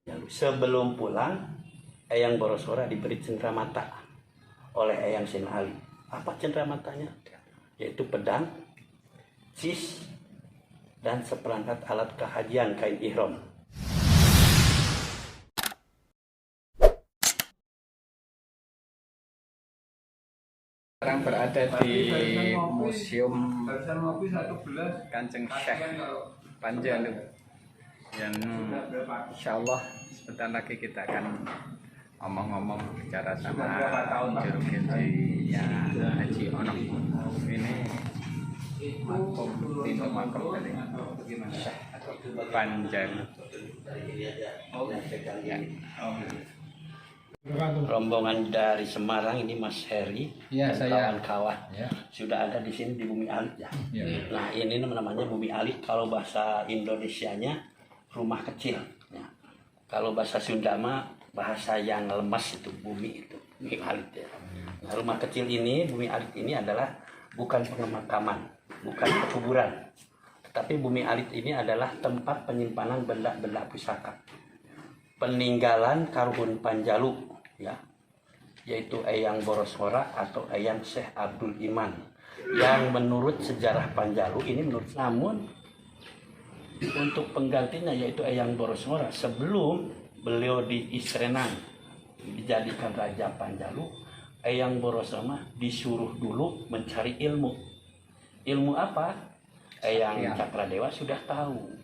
Sebelum pulang, Eyang Borosora diberi cenderamata oleh Eyang Sina Ali. Apa cendeраmatanya? Yaitu pedang, cis, dan seperangkat alat kehajian kain ihram. Sekarang berada di Museum Kanjeng Syekh Panjalu yang insya Allah sebentar lagi kita akan ngomong-ngomong bicara sama juru gizinya Haji Onok. Ini makom pintu makom dari Syekh Panjalu. Ya. Rombongan dari Semarang ini Mas Heri Ya, dan kawan-kawan ya. sudah ada di sini di Bumi Alit ya. Ya. Nah ini namanya Bumi Alit, kalau bahasa Indonesianya rumah kecil. Ya. Kalau bahasa Sunda mah bahasa yang lemas itu bumi itu Bumi Alit ya. Nah, rumah kecil ini Bumi Alit ini adalah bukan pemakaman, bukan kuburan, tetapi Bumi Alit ini adalah tempat penyimpanan benda-benda pusaka peninggalan Karuhun Panjalu ya, yaitu Eyang Borosora atau Eyang Syekh Abdul Iman yang menurut sejarah Panjalu ini namun untuk penggantinya yaitu Eyang Borosora sebelum beliau di Isrenang dijadikan Raja Panjalu, Eyang Borosora disuruh dulu mencari ilmu apa? Eyang Cakradewa sudah tahu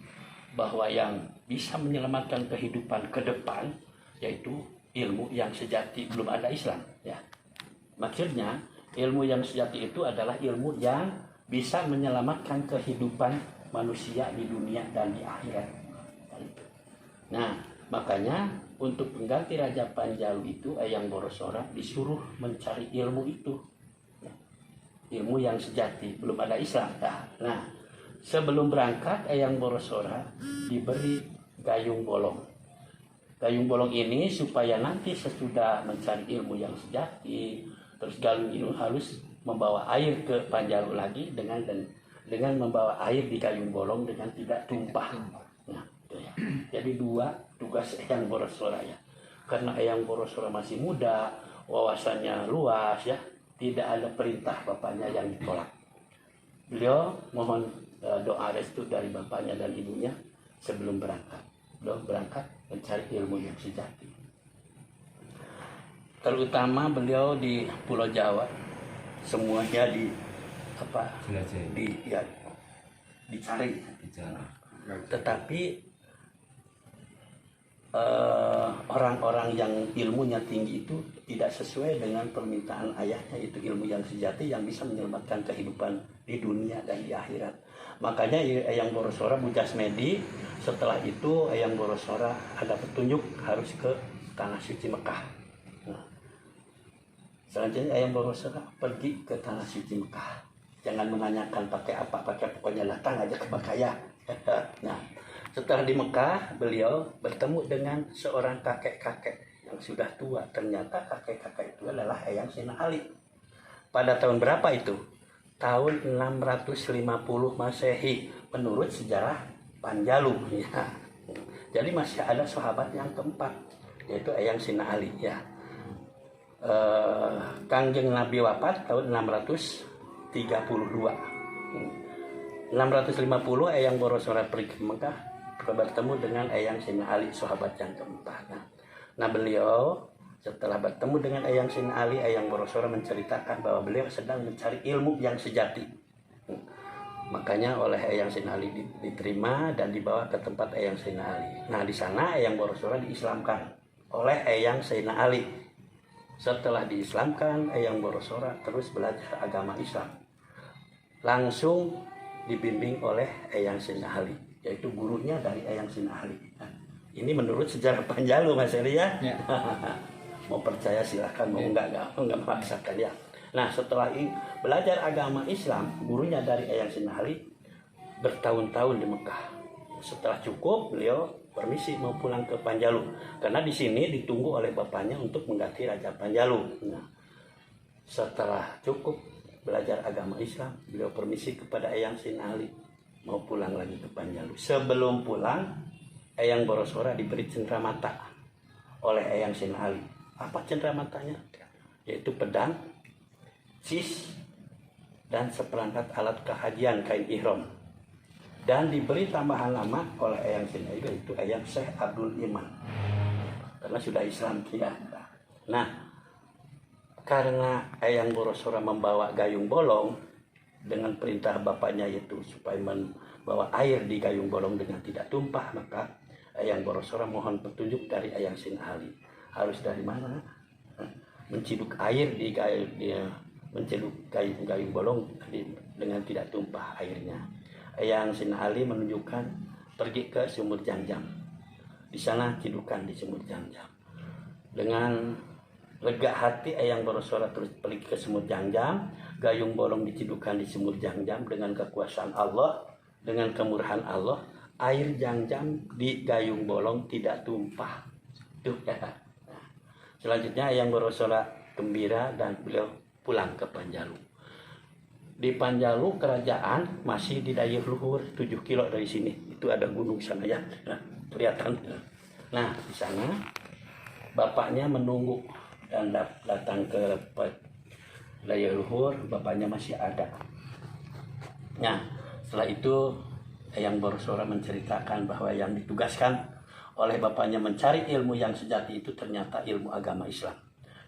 bahwa yang bisa menyelamatkan kehidupan ke depan yaitu ilmu yang sejati, belum ada Islam ya. Maksudnya ilmu yang sejati itu adalah ilmu yang bisa menyelamatkan kehidupan manusia di dunia dan di akhirat. Nah, makanya untuk pengganti Raja Panjalu itu Eyang Borosora disuruh mencari ilmu itu. Ilmu yang sejati, belum ada Islam. Nah, sebelum berangkat Eyang Borosora diberi gayung bolong. Gayung bolong ini supaya nanti sesudah mencari ilmu yang sejati, terus gayung ini harus membawa air ke Panjalu lagi dengan membawa air di gayung bolong dengan tidak tumpah. Nah, itu ya. Jadi dua tugas Eyang Borosora ya. Karena Eyang Borosora masih muda, wawasannya luas ya, tidak ada perintah bapaknya yang ditolak. Beliau mohon doa restu dari bapaknya dan ibunya sebelum berangkat. Beliau berangkat mencari ilmu yang sejati. Terutama beliau di Pulau Jawa, semuanya dicari. Tetapi orang-orang yang ilmunya tinggi itu tidak sesuai dengan permintaan ayahnya, itu ilmu yang sejati yang bisa menyelamatkan kehidupan di dunia dan di akhirat. Makanya Eyang Borosora Bujasmedi, setelah itu Eyang Borosora ada petunjuk harus ke Tanah Suci Mekah. Nah, selanjutnya Eyang Borosora pergi ke Tanah Suci Mekah. Jangan menanyakan pakai apa, pokoknya datang aja ke Mekah ya. Nah, setelah di Mekah beliau bertemu dengan seorang kakek-kakek yang sudah tua. Ternyata kakek-kakek itu adalah Eyang Sina Ali. Pada tahun berapa itu? Tahun 650 Masehi menurut sejarah Panjalu ya. Jadi masih ada sahabat yang keempat yaitu Eyang Sina Ali ya. Kanjeng Nabi wafat tahun 632. 650 Eyang Borosora pergi ke Mekah bertemu dengan Eyang Sina Ali, sahabat yang keempat. Nah beliau setelah bertemu dengan Eyang Sina Ali, Eyang Borosora menceritakan bahwa beliau sedang mencari ilmu yang sejati. Makanya oleh Eyang Sina Ali diterima dan dibawa ke tempat Eyang Sina Ali. Nah di sana Eyang Borosora diislamkan oleh Eyang Sina Ali. Setelah diislamkan, Eyang Borosora terus belajar agama Islam. Langsung dibimbing oleh Eyang Sina Ali, yaitu gurunya dari Eyang Sina Ali. Nah, ini menurut sejarah Panjalu Mas Heri ya. Mau percaya silahkan, mau enggak memaksakan ya. Nah setelah belajar agama Islam, gurunya dari Eyang Sina Ali bertahun-tahun di Mekah. Setelah cukup, beliau permisi mau pulang ke Panjalu karena di sini ditunggu oleh bapaknya untuk mengganti Raja Panjalu. Nah, setelah cukup belajar agama Islam, beliau permisi kepada Eyang Sina Ali mau pulang lagi ke Panjalu. Sebelum pulang, Eyang Borosora diberi cenderamata oleh Eyang Sin Ali. Apa cendeраmatanya? Yaitu pedang, cis, dan seperangkat alat kehajian kain ihram. Dan diberi tambahan nama oleh Eyang Sin Ali, yaitu Eyang Syekh Abdul Iman, karena sudah Islam dia. Nah, karena Eyang Borosora membawa gayung bolong dengan perintah bapaknya itu supaya membawa air di gayung bolong dengan tidak tumpah, maka Eyang Borosora mohon petunjuk dari Eyang Sin Ali. Harus dari mana? Menciduk air di menciduk gayung bolong dengan tidak tumpah airnya. Eyang Sin Ali menunjukkan pergi ke sumur Jam-Jam. Di sana cidukan di sumur Jam-Jam. Dengan lega hati Eyang Borosora terus pergi ke sumur Jam-Jam. Gayung bolong dicidukkan di sumur Jam-Jam dengan kekuasaan Allah, dengan kemurahan Allah. Air Jam-Jam di gayung bolong tidak tumpah. Tuh ya. Nah, selanjutnya Eyang Borosora gembira dan beliau pulang ke Panjalu. Di Panjalu kerajaan masih di daerah luhur 7 kilo dari sini. Itu ada gunung sana ya. Nah, kelihatan. Nah, di sana bapaknya menunggu dan datang ke daerah luhur, bapaknya masih ada. Nah, setelah itu Eyang Borosora menceritakan bahwa yang ditugaskan oleh bapaknya mencari ilmu yang sejati itu ternyata ilmu agama Islam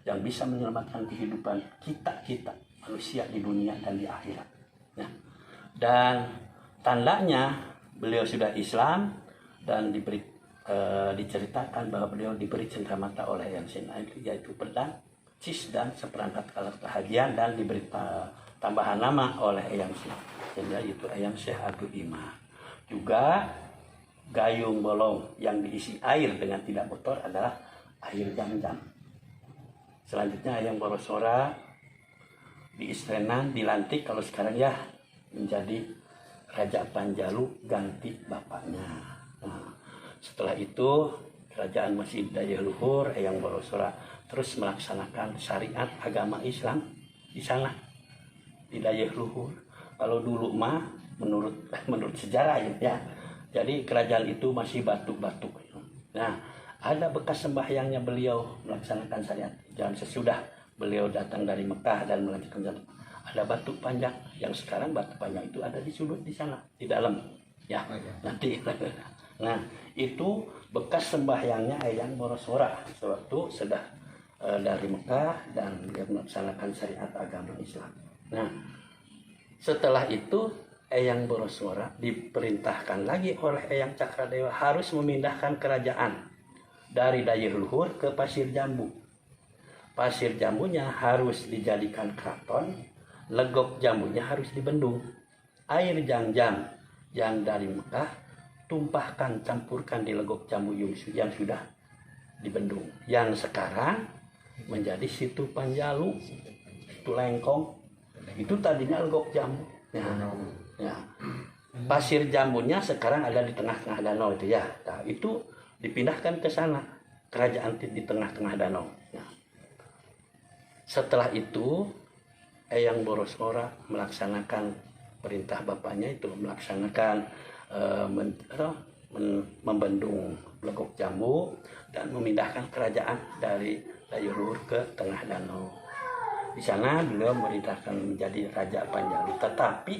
yang bisa menyelamatkan kehidupan kita manusia di dunia dan di akhirat. Nah, dan tandanya beliau sudah Islam dan diceritakan bahwa beliau diberi cenderamata oleh Eyang Sin Ali, yaitu pedang, cis, dan seperangkat alat kehajian, dan diberi tambahan nama oleh Eyang Sin Ali, yaitu Eyang Syekh Abdul Iman. Juga gayung bolong yang diisi air dengan tidak bocor adalah air Jam-Jam. Selanjutnya Eyang Borosora di Istrenan dilantik, kalau sekarang ya menjadi Raja Panjalu ganti bapaknya. Nah, setelah itu kerajaan masih daya luhur, Eyang Borosora terus melaksanakan syariat agama Islam di sana di daya luhur. Kalau dulu mah menurut sejarah ya, jadi kerajaan itu masih batu-batu. Nah, ada bekas sembahyangnya beliau melaksanakan syariat. Dan sesudah beliau datang dari Mekah dan melanjutkan jalan, ada batu panjang yang sekarang batu panjang itu ada di sudut di sana di dalam ya, nanti. Nah, itu bekas sembahyangnya Eyang Borosora sewaktu sudah dari Mekah dan dia melaksanakan syariat agama Islam. Nah, setelah itu Eyang Borosora diperintahkan lagi oleh Eyang Cakradewa harus memindahkan kerajaan dari daerah luhur ke Pasir Jambu. Pasir Jambunya harus dijadikan keraton, legok jambunya harus dibendung. Air Jam-Jam yang dari Mekah tumpahkan, campurkan di legok jambu yang sudah dibendung. Yang sekarang menjadi situ Panjalu, situ Lengkong. Itu tadinya legok jambu. Ya. Pasir Jambunya sekarang ada di tengah-tengah danau itu ya. Nah, itu dipindahkan ke sana, kerajaan di tengah-tengah danau. Nah, setelah itu Eyang Borosora melaksanakan perintah bapaknya itu, melaksanakan membendung legok jambu dan memindahkan kerajaan dari daerah luhur ke tengah danau. Di sana beliau memerintahkan menjadi Raja Panjalu, tetapi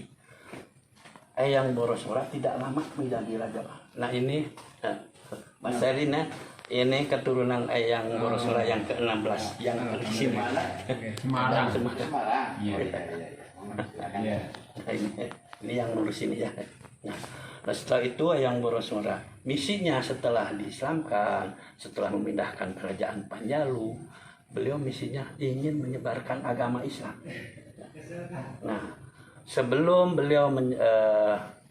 Eyang Borosora tidak lama menjadi raja. Nah ini Mas Erin ya, ini keturunan Eyang Borosora yang ke-16 yang di sini. Semarang. Iya. Ini yang ngurus ini ya. Nah, setelah itu Eyang Borosora misinya setelah diislamkan, setelah memindahkan kerajaan Panjalu, beliau misinya ingin menyebarkan agama Islam. Nah, sebelum beliau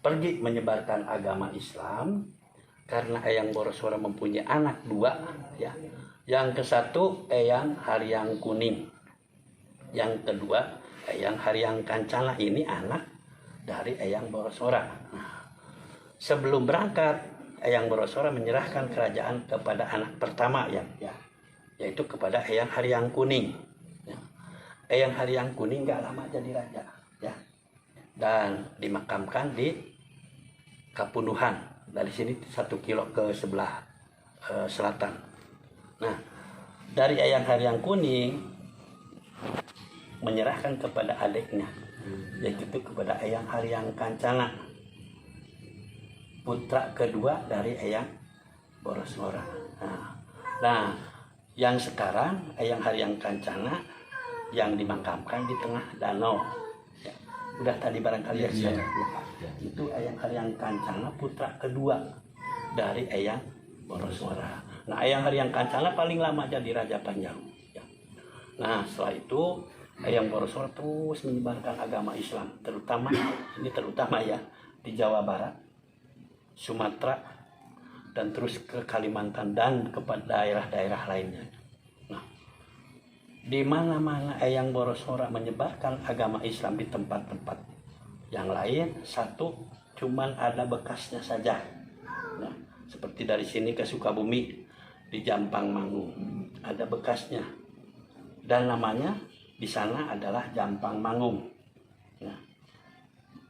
pergi menyebarkan agama Islam, karena Eyang Borosora mempunyai anak 2 ya. Yang ke-1 Eyang Haryang Kuning, yang kedua Eyang Haryang Kancana, ini anak dari Eyang Borosora. Nah, sebelum berangkat Eyang Borosora menyerahkan kerajaan kepada anak pertama ya, yaitu kepada Eyang Haryang Kuning. Ya. Eyang Haryang Kuning gak lama jadi raja ya, dan dimakamkan di Kapunduhan Dari sini 1 kilo ke sebelah selatan. Nah, dari Eyang Haryang Kuning menyerahkan kepada adiknya, yaitu kepada Eyang Haryang Kancana, putra kedua dari Eyang Boroswara. Nah, yang sekarang Eyang Haryang Kancana yang dimakamkan di tengah danau. Ya, udah tadi barangkali ya saya lupa. Itu Eyang Haryang Kancana, putra kedua dari Eyang Boroswara. Nah, Eyang Haryang Kancana paling lama jadi Raja Panjalu. Ya. Nah, setelah itu Eyang Boroswara terus menyebarkan agama Islam, terutama ya di Jawa Barat, Sumatera, dan terus ke Kalimantan dan kepada daerah-daerah lainnya. Nah, di mana-mana Eyang Boroswara menyebarkan agama Islam di tempat-tempat yang lain, satu cuman ada bekasnya saja. Nah, seperti dari sini ke Sukabumi di Jampang Mangung ada bekasnya, dan namanya di sana adalah Jampang Mangung. Nah,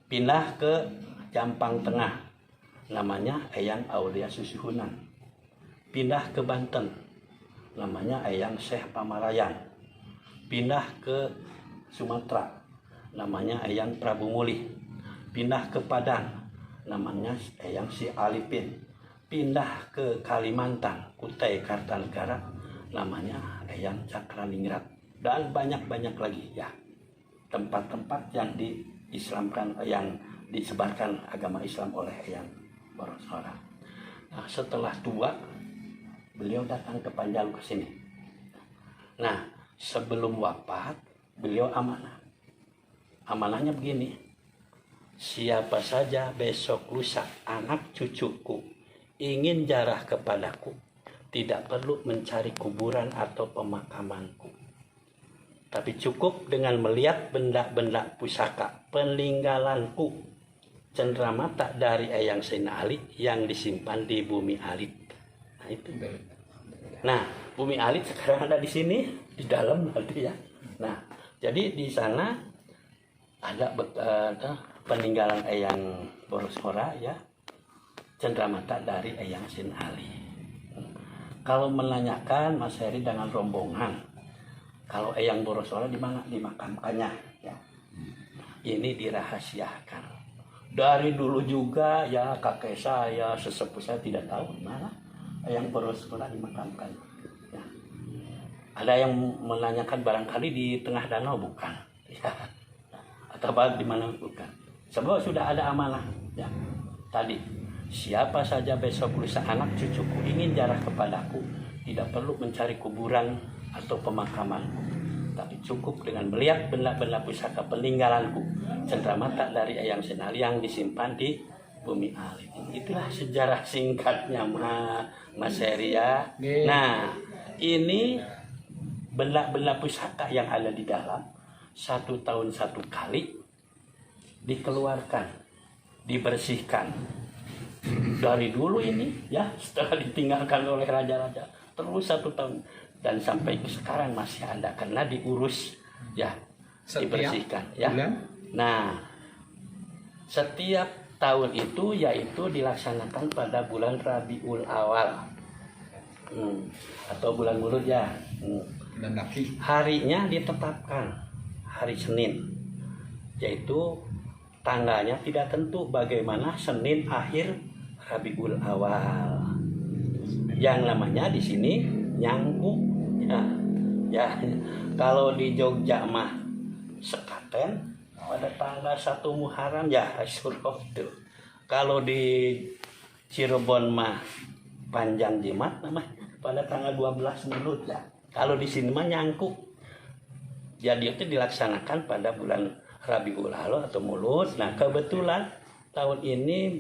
pindah ke Jampang Tengah, namanya Eyang Aulia Susuhunan. Pindah ke Banten, namanya Eyang Syekh Pamarayan. Pindah ke Sumatera, namanya Eyang Prabu Muli. Pindah ke Padang, namanya Eyang Si Alipin. Pindah ke Kalimantan, Kutai Kartanegara, namanya Eyang Cakraningrat. Dan banyak-banyak lagi ya tempat-tempat yang diislamkan, yang disebarkan agama Islam oleh Eyang Boroswara. Nah, setelah tua beliau datang ke Panjalu ke sini. Nah, sebelum wafat beliau amanah. Amanahnya begini, siapa saja besok lusa anak cucuku ingin jarah kepadaku, tidak perlu mencari kuburan atau pemakamanku, tapi cukup dengan melihat benda-benda pusaka peninggalanku cenderamata dari Eyang Sena Alit yang disimpan di Bumi Alit. Nah, itu. Nah, Bumi Alit sekarang ada di sini, di dalam nanti ya. Nah, jadi di sana ada peninggalan Eyang Boroswara ya, cenderamata dari Eyang Sena Alit. Kalau menanyakan Mas Heri dengan rombongan, kalau Eyang Boroswara di mana dimakamkannya ya, ini dirahasiakan. Dari dulu juga ya kakek saya, sesepuh saya tidak tahu di mana Eyang Boroswara dimakamkan. Ya. Ada yang menanyakan barangkali di tengah danau, bukan? Ya. Atau di mana, bukan? Sebab sudah ada amanah. Ya. Tadi, siapa saja besok lusa anak cucuku ingin jarah kepadaku, tidak perlu mencari kuburan atau pemakamanku, tapi cukup dengan melihat benda-benda pusaka peninggalanku cenderamata dari Eyang Sena Alit yang disimpan di Bumi Alit. Itulah sejarah singkatnya Mas Heri ya. Nah, ini benda-benda pusaka yang ada di dalam 1 tahun 1 kali dikeluarkan, dibersihkan. Dari dulu ini ya, setelah ditinggalkan oleh raja-raja terus 1 tahun, dan sampai sekarang masih ada karena diurus ya, dibersihkan ya. Nah, setiap tahun itu yaitu dilaksanakan pada bulan Rabiul Awal atau bulan Mulud ya. Harinya ditetapkan hari Senin, yaitu tanggalnya tidak tentu, bagaimana Senin akhir Rabiul Awal, yang namanya di sini nyangku ya. Kalau di Jogja mah sekaten pada tanggal 1 Muharram ya Asyura itu. Kalau di Cirebon mah panjang jimat namanya pada tanggal 12 Mulud ya. Kalau di sini mah nyangku, jadi itu dilaksanakan pada bulan Rabiul Awal atau Mulud. Nah, kebetulan tahun ini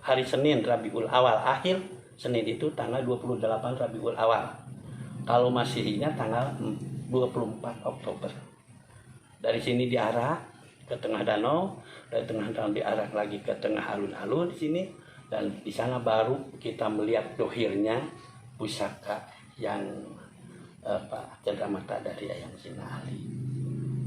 hari Senin Rabiul Awal akhir, Senin itu tanggal 28 Rabiul Awal. Kalau Masihnya tanggal 24 Oktober. Dari sini diarah ke tengah danau, dari tengah danau diarah lagi ke tengah alun-alun di sini, dan di sana baru kita melihat dohirnya pusaka yang cenderamata dari Eyang Sena Alit.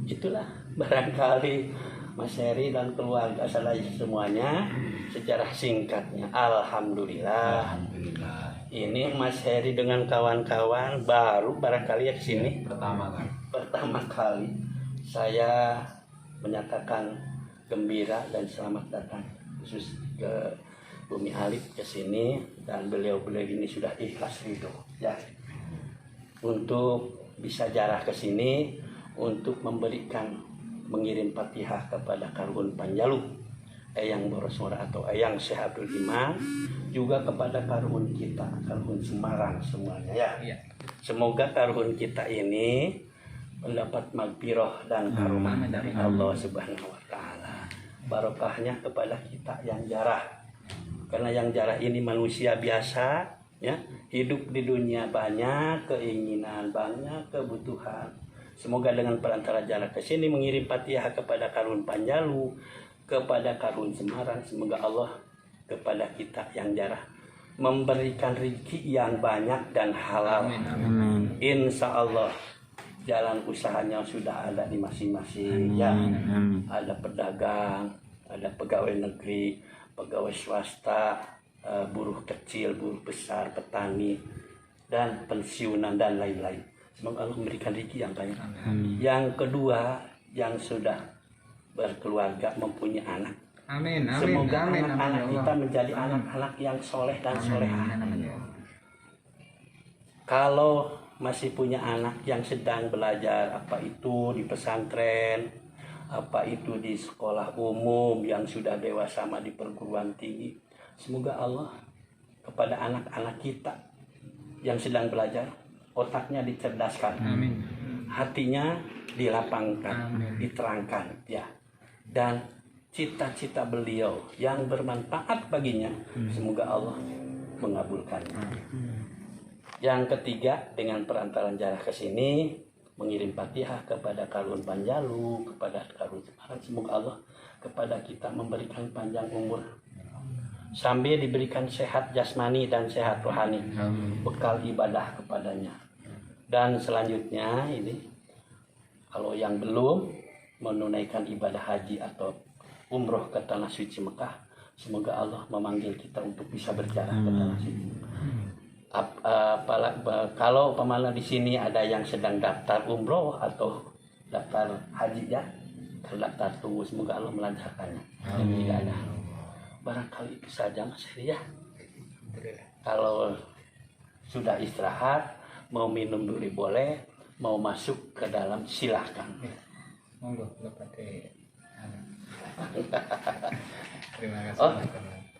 Itulah barangkali Mas Heri dan keluarga saya semuanya. Sejarah singkatnya, alhamdulillah. Alhamdulillah. Ini Mas Heri dengan kawan-kawan baru barangkali ya ke sini. Pertama kali saya menyatakan gembira dan selamat datang khusus ke Bumi Alif ke sini, dan beliau-beliau ini sudah ikhlas ridho ya untuk bisa jarah ke sini untuk mengirim Fatihah kepada Karhun Panjalu, Eyang Borosmora atau Eyang Syekh Abdul Iman, juga kepada Karhun kita, Karhun Semarang semuanya ya. Iya. Semoga Karhun kita ini mendapat magfirah dan karomah dari Allah Subhanahu wa taala. Barokahnya kepada kita yang jarah. Karena yang jarah ini manusia biasa ya, hidup di dunia banyak keinginan, banyak kebutuhan. Semoga dengan perantara jarah ke sini mengirim Fatihah kepada Karhun Panjalu, kepada Karhun Semarang, semoga Allah kepada kita yang jarah memberikan rezeki yang banyak dan halal. Amin. Insya Allah jalan usahanya sudah ada di masing-masing ya. Ada pedagang, ada pegawai negeri, pegawai swasta, buruh kecil, buruh besar, petani, dan pensiunan dan lain-lain. Semoga Allah memberikan rezeki yang banyak. Yang kedua, yang sudah berkeluarga mempunyai anak, Amin. semoga Amin. anak-anak Amin. kita menjadi anak-anak yang soleh dan solehah. Amin. Kalau masih punya anak yang sedang belajar, apa itu di pesantren, apa itu di sekolah umum, yang sudah dewasa sama di perguruan tinggi, semoga Allah kepada anak-anak kita yang sedang belajar, otaknya dicerdaskan, Amin. hatinya dilapangkan, Amin. diterangkan ya, dan cita-cita beliau yang bermanfaat baginya, semoga Allah mengabulkannya. Yang ketiga, dengan perantaran jarah ke sini mengirim Fatihah kepada Karhun Panjalu, kepada Karhun Semarang, semoga Allah kepada kita memberikan panjang umur sambil diberikan sehat jasmani dan sehat rohani, bekal ibadah kepadanya. Dan selanjutnya ini, kalau yang belum menunaikan ibadah haji atau umroh ke tanah suci Mekah, semoga Allah memanggil kita untuk bisa berjalan ke tanah suci. Kalau pemala di sini ada yang sedang daftar umroh atau daftar haji ya, terdaftar tunggu, semoga Allah melancarkannya. Tidak ada. Barangkali itu saja Mas Heri ya. Kalau sudah istirahat, mau minum dulu boleh, mau masuk ke dalam silahkan. Monggo, pakai. Terima kasih. Oh,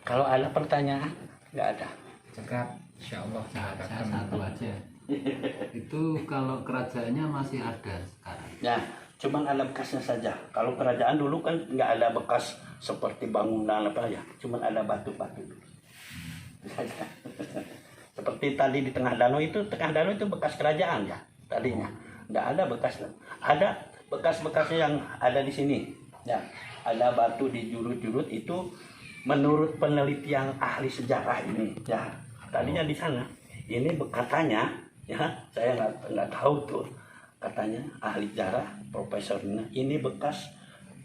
kalau ada pertanyaan, nggak ada. Cekap, insyaallah. Saya satu aja. Itu kalau kerajaannya masih ada sekarang. Ya, cuman ada bekasnya saja. Kalau kerajaan dulu kan nggak ada bekas seperti bangunan apa ya, cuman ada batu-batu. Seperti tadi di tengah danau itu bekas kerajaan ya tadinya. Nggak ada bekas, ada bekas-bekasnya yang ada di sini. Ya, ada batu di jurut-jurut itu menurut penelitian ahli sejarah ini. Ya, tadinya di sana. Ini katanya, ya saya nggak tahu tuh. Katanya ahli sejarah profesornya ini bekas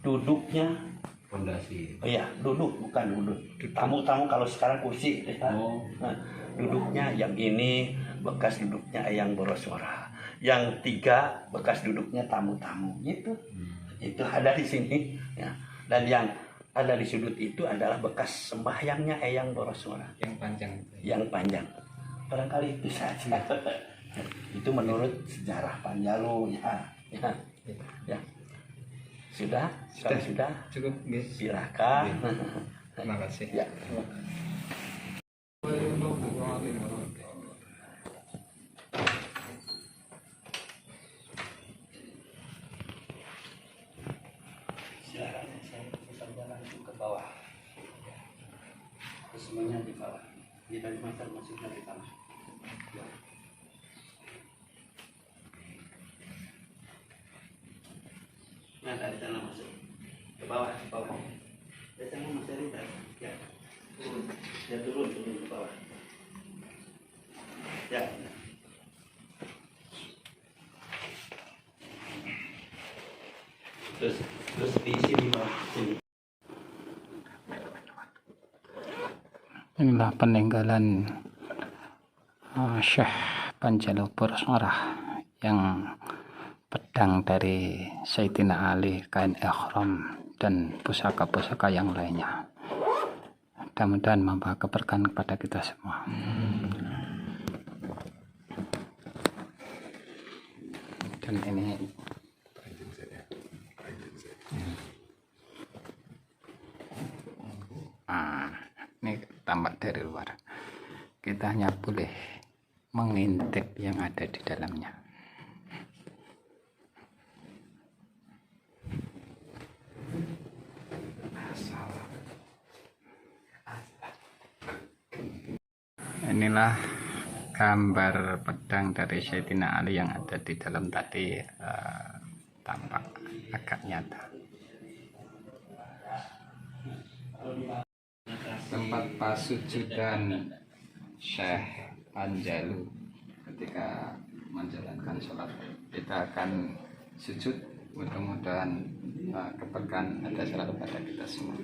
duduknya. Fondasi. Oh iya, duduk bukan duduk. Tamu-tamu kalau sekarang kursi. Ya. Oh. Nah, duduknya yang ini bekas duduknya Eyang Borosmora. Yang tiga bekas duduknya tamu-tamu gitu. Itu ada di sini. Ya. Dan yang ada di sudut itu adalah bekas sembahyangnya Eyang Borosmora. Yang panjang. Yang panjang. Barangkali itu saja. Itu menurut sejarah Panjalu ya. Ya. Ya. Sudah? Kalau sudah, Cukup, guys. silakan. Terima kasih. Ya. Silakan, saya bisa langsung ke bawah. Semuanya di bawah. Di dari mata masuknya di tanah. Ya. Nah, dari tanah masuk ke bawah, ke bawah. Biasanya masih ada ya. Turun, ya turun ke bawah. Ya. Terus diisi di bawah. Ini. Inilah peninggalan Syekh Panjalu Pursorah yang pedang dari Sayyidina Ali, kain ihram, dan pusaka-pusaka yang lainnya. Mudah-mudahan membawa keberkahan kepada kita semua. Dan ini ini tampak dari luar. Kita hanya boleh mengintip yang ada di dalamnya. Inilah gambar pedang dari Sayyidina Ali yang ada di dalam tadi, tampak agak nyata. Tempat pasujudan Syekh Panjalu ketika menjalankan sholat. Kita akan sujud, mudah-mudahan keberkahan ada selalu pada kita semua.